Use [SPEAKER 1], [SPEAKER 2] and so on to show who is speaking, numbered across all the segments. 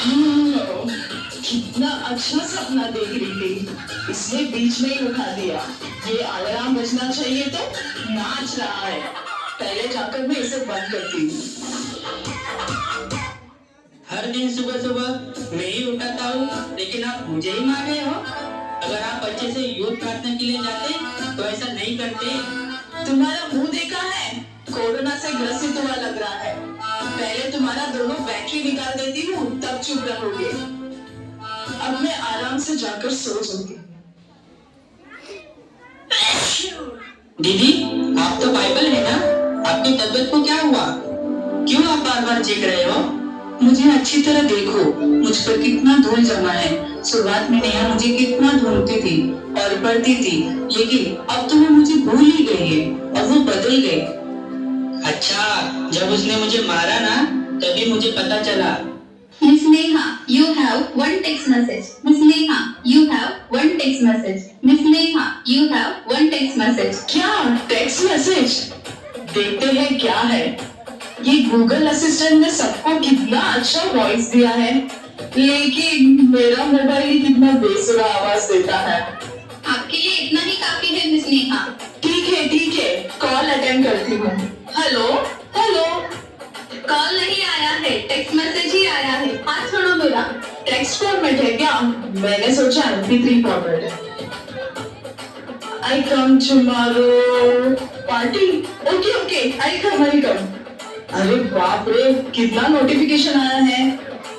[SPEAKER 1] कितना अच्छा सपना देख रही थी, इसने बीच में ही उठा दिया। ये अलार्म बजना चाहिए तो नाच रहा है। पहले जाकर मैं इसे बंद करती हूँ।
[SPEAKER 2] हर दिन सुबह सुबह मैं ही उठाता हूँ, लेकिन आप मुझे ही मार रहे हो। अगर आप अच्छे से यूथ प्रार्थना के लिए जाते तो ऐसा नहीं करते।
[SPEAKER 1] तुम्हारा मुंह देखा है, कोरोना से ग्रसित हुआ लग रहा है। पहले तुम्हारा दोनों बैटरी निकाल देती हूँ, तब चुप रहोगे। अब मैं आराम से जाकर सो जाऊंगी।
[SPEAKER 2] दीदी, आप तो बाइबल है ना? आपकी तबीयत को क्या हुआ? क्यों आप बार बार चीख रहे हो? मुझे अच्छी तरह देखो, मुझ पर कितना धूल जमा है। शुरुआत में नेहा मुझे कितना ढूंढती थी और पढ़ती थी, लेकिन अब तो वो मुझे भूल ही गई है और वो बदल गई। अच्छा, जब उसने मुझे मारा ना, तभी मुझे पता चला।
[SPEAKER 3] Miss Neha, you have one text message. Miss Neha, you have one text message. Miss Neha, you have one text message.
[SPEAKER 1] क्या टेक्स्ट मैसेज? देखते हैं क्या है। ये गूगल असिस्टेंट ने सबको कितना अच्छा वॉइस दिया है, लेकिन मेरा मोबाइल ही कितना बेसुरा आवाज देता है।
[SPEAKER 3] आपके लिए इतना ही काफी है मिस नेहा।
[SPEAKER 1] ठीक है, कॉल अटेंड करती हूँ। Hello hello.
[SPEAKER 3] कॉल नहीं आया है, टेक्स्ट मैसेज ही आया है। हाथ छोड़ो मेरा।
[SPEAKER 1] टेक्स्ट फॉर्मेट है क्या? मैंने सोचा MP3 फॉर्मेट है। I come tomorrow party. Okay, I come. अरे बाप रे, कितना नोटिफिकेशन आया है।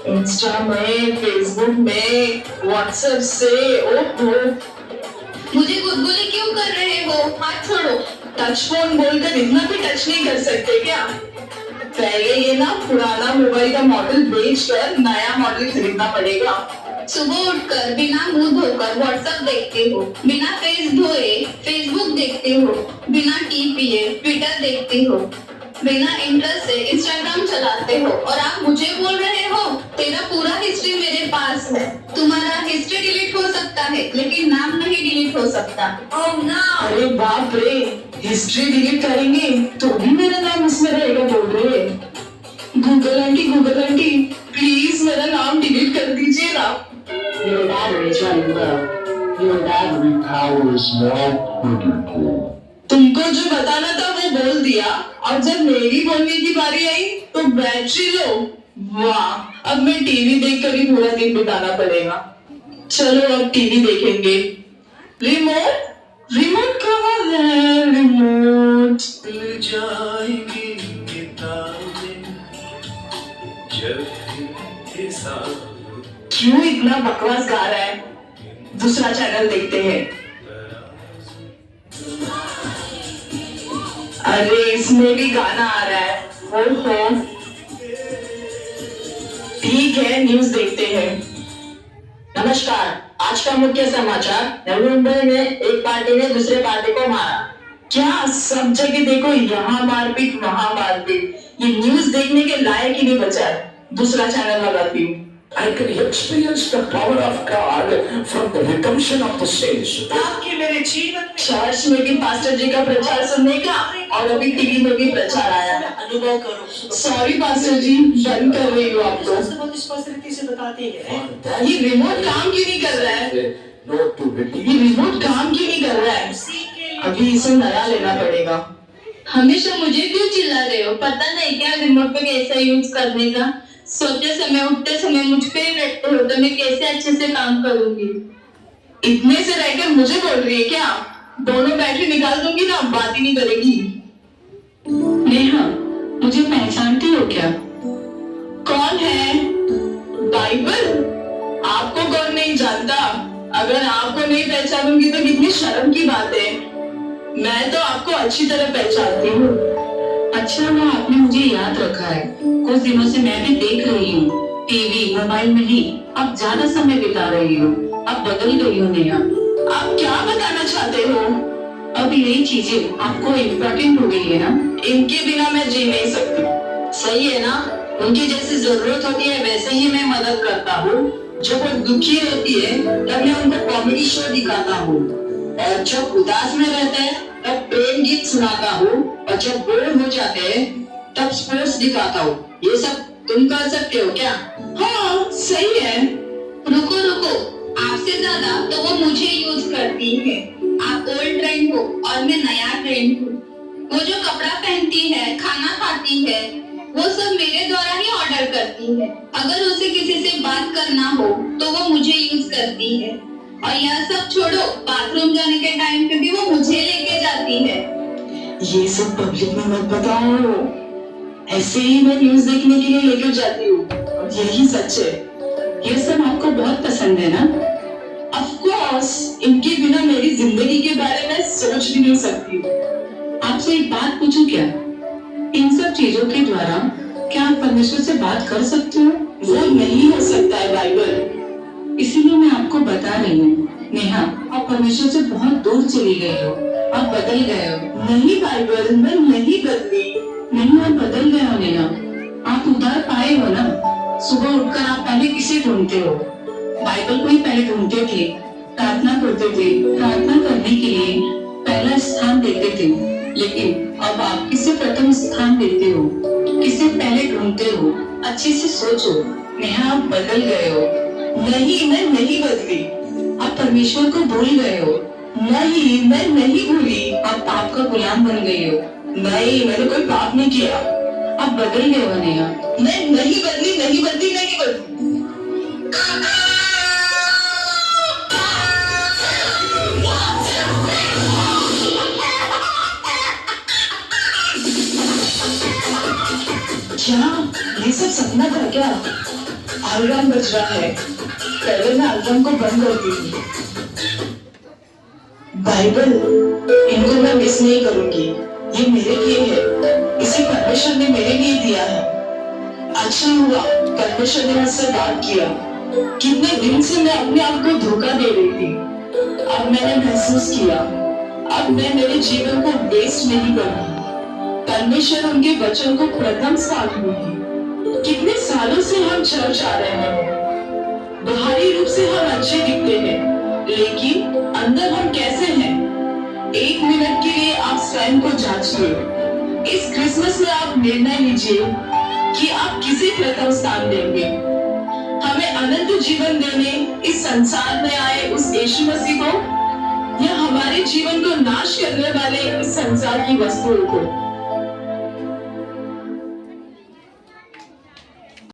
[SPEAKER 1] इंस्टा में, फेसबुक में, व्हाट्सएप से। ओहो,
[SPEAKER 3] मुझे गुदगुली क्यों कर रहे हो? हाथ छोड़ो।
[SPEAKER 1] टच फोन बोलकर इतना भी टच नहीं कर सकते क्या? पहले ये ना पुराना मोबाइल का मॉडल बेचकर नया मॉडल खरीदना पड़ेगा।
[SPEAKER 3] सुबह उठकर बिना मुंह धोकर व्हाट्सएप देखते हो, बिना फेस धोए फेसबुक देखते हो, बिना टी पिए ट्विटर देखते हो, बिना इंटरेस्ट से इंस्टाग्राम चलाते हो, और आप मुझे बोल रहे हो तेरा पूरा हिस्ट्री मेरे पास है। तुम्हारा हिस्ट्री डिलीट हो सकता है, लेकिन नाम नहीं डिलीट हो सकता। Oh no!
[SPEAKER 1] अरे बाप रे, हिस्ट्री डिलीट करेंगे तो भी मेरा नाम उसमें रहेगा बोल रहे। गूगल आंटी प्लीज मेरा नाम डिलीट कर दीजिए ना।
[SPEAKER 4] Your battery is running low. Your battery power is now critical.
[SPEAKER 1] तुमको जो बताना था वो बोल दिया, और जब मेरी बोलने की बारी आई तो बैटरी लो। वाह, अब मैं टीवी देखकर ही पूरा दिन बिताना पड़ेगा। चलो अब टीवी देखेंगे। रिमोट कहाँ है? रिमोट
[SPEAKER 5] मिल जाएंगी किताबें जब हिसाब।
[SPEAKER 1] क्यों इतना बकवास गा रहा है? दूसरा चैनल देखते हैं। अरे इसमें भी गाना आ रहा है। ओहो, ठीक है, न्यूज देखते हैं।
[SPEAKER 6] नमस्कार, आज का मुख्य समाचार। नवी मुंबई में एक पार्टी ने दूसरे पार्टी को मारा।
[SPEAKER 1] क्या सब जगह देखो, यहाँ मारपीट वहाँ मारपीट। ये न्यूज देखने के लायक ही नहीं बचा है। दूसरा चैनल लगाती हूँ।
[SPEAKER 4] I can experience the power of God from the redemption of the saints.
[SPEAKER 2] आपके मेरे जीवन में
[SPEAKER 1] चर्च में भी पास्टर जी का प्रचार सुनने का, और अभी टीवी में भी प्रचार आया।
[SPEAKER 2] अनुभव करो।
[SPEAKER 1] सॉरी पास्टर जी, बंद कर रही हूँ आपको।
[SPEAKER 2] बहुत स्पष्ट रीति से बताते हैं।
[SPEAKER 1] ये रिमोट काम क्यों नहीं कर रहा है?
[SPEAKER 4] Not to
[SPEAKER 1] ये
[SPEAKER 4] believe.
[SPEAKER 1] रिमोट काम क्यों नहीं कर रहा है? अभी इसे नया लेना पड़ेगा।
[SPEAKER 3] हमेशा मुझे क्यों चिल्ला रहे हो? पता नहीं क्या रिमोट पे कैसा यूज करने का? सोते समय उठते समय मुझ पे ही बैठते हो, तो मैं कैसे अच्छे से काम करूंगी?
[SPEAKER 1] इतने से रहकर मुझे बोल रही है क्या? दोनों बैटरी निकाल दूंगी ना, बात ही नहीं करेगी।
[SPEAKER 6] नेहा, मुझे पहचानती हो क्या?
[SPEAKER 1] कौन है? बाइबल? आपको कौन नहीं जानता? अगर आपको नहीं पहचानूंगी तो कितनी शर्म की बात है। मैं तो आपको अच्छी तरह पहचानती हूँ।
[SPEAKER 6] अच्छा हुआ आपने मुझे याद रखा है। कुछ दिनों से मैं भी देख रही हूँ, टीवी मोबाइल में ही अब ज्यादा समय बिता रही हूँ। अब बदल गई हूँ नेहा।
[SPEAKER 1] आप क्या बताना चाहते हो?
[SPEAKER 6] अब यही चीजें आपको इम्पोर्टेंट हो गई है ना?
[SPEAKER 1] इनके बिना मैं जी नहीं सकती।
[SPEAKER 6] सही है ना? उनकी जैसी जरूरत होती है वैसे ही मैं मदद करता हूँ। जब वो दुखी होती है तब मैं उनको कॉमेडी शो दिखाता हूँ, और जब उदास में रहते हैं तब प्रेम गीत सुनाता हूँ, और जब बोर हो जाते हैं तब स्पोर्ट्स दिखाता हूँ। ये सब तुम कर सकते हो क्या?
[SPEAKER 1] हाँ, सही है।
[SPEAKER 3] रुको रुको, आपसे ज्यादा तो वो मुझे यूज करती है। आप ओल्ड ट्रेंड हो और मैं नया ट्रेंड हूँ। वो जो कपड़ा पहनती है, खाना खाती है, वो सब मेरे द्वारा ही ऑर्डर करती है। अगर उसे किसी से बात करना हो तो वो मुझे यूज करती है। और यह सब छोड़ो, बाथरूम जाने के टाइम पे भी वो मुझे लेके जाती है।
[SPEAKER 1] ये सब पब्लिक में मत बताओ, ऐसे ही मैं न्यूज देखने के लिए लेकर जाती हूँ और यही सच है।
[SPEAKER 2] ये सब आपको बहुत पसंद है ना?
[SPEAKER 1] ऑफ कोर्स, इनके बिना मेरी जिंदगी के बारे में सोच भी नहीं सकती।
[SPEAKER 2] आपसे एक बात पूछूं क्या? इन सब चीजों के द्वारा क्या आप परमेश्वर से बात कर सकते हो?
[SPEAKER 1] वो नहीं हो सकता है बाइबल।
[SPEAKER 2] इसीलिए मैं आपको बता रही हूँ नेहा, आप परमेश्वर से बहुत दूर चली गई हो, आप बदल गए हो।
[SPEAKER 1] नहीं बाइबल, मैं नहीं बदली।
[SPEAKER 2] नहीं, आप बदल गए हो नेहा, आप उधार पाए हो ना। सुबह उठकर आप पहले किसे ढूंढते हो? बाइबल को ही पहले ढूंढते थे, प्रार्थना करते थे, प्रार्थना करने के लिए पहला स्थान देते थे। लेकिन अब आप किसे प्रथम स्थान देते हो, किसे पहले ढूंढते हो? अच्छे से सोचो नेहा, आप बदल गए हो।
[SPEAKER 1] नहीं, मैं नहीं बदली।
[SPEAKER 2] आप परमेश्वर को भूल गए हो।
[SPEAKER 1] नहीं, मैं नहीं भूली।
[SPEAKER 2] आप पाप का गुलाम बन गए हो।
[SPEAKER 1] नहीं, मैंने कोई पाप नहीं किया।
[SPEAKER 2] आप बदल गए हो नेहा।
[SPEAKER 1] मैं नहीं बदली, नहीं बदली, नहीं बदली। क्या ये सब सपना था क्या? अलार्म बज रहा है, पहले मैं अलार्म को बंद कर दूंगी। बाइबल, इनको मैं मिस नहीं करूंगी। ये मेरे लिए है, इसे परमेश्वर ने मेरे लिए दिया है। अच्छा हुआ परमेश्वर ने मुझसे बात किया। कितने दिन से मैं अपने आप को धोखा दे रही थी। अब मैंने महसूस किया, अब मैं मेरे जीवन को वेस्ट नहीं करूंगी। परमेश्वर उनके वचन को प्रथम स्थान दूंगी। कितने सालों से हम चर्च आ रहे हैं, बाहरी रूप से हम अच्छे दिखते हैं, लेकिन अंदर हम कैसे हैं? एक मिनट के लिए आप स्वयं को जांचिए। इस क्रिसमस में आप निर्णय लीजिए कि आप किसे प्रथम स्थान देंगे। हमें अनंत जीवन देने इस संसार में आए उस यीशु मसीह को, या हमारे जीवन को नाश करने वाले इस संसार की वस्तुओं को?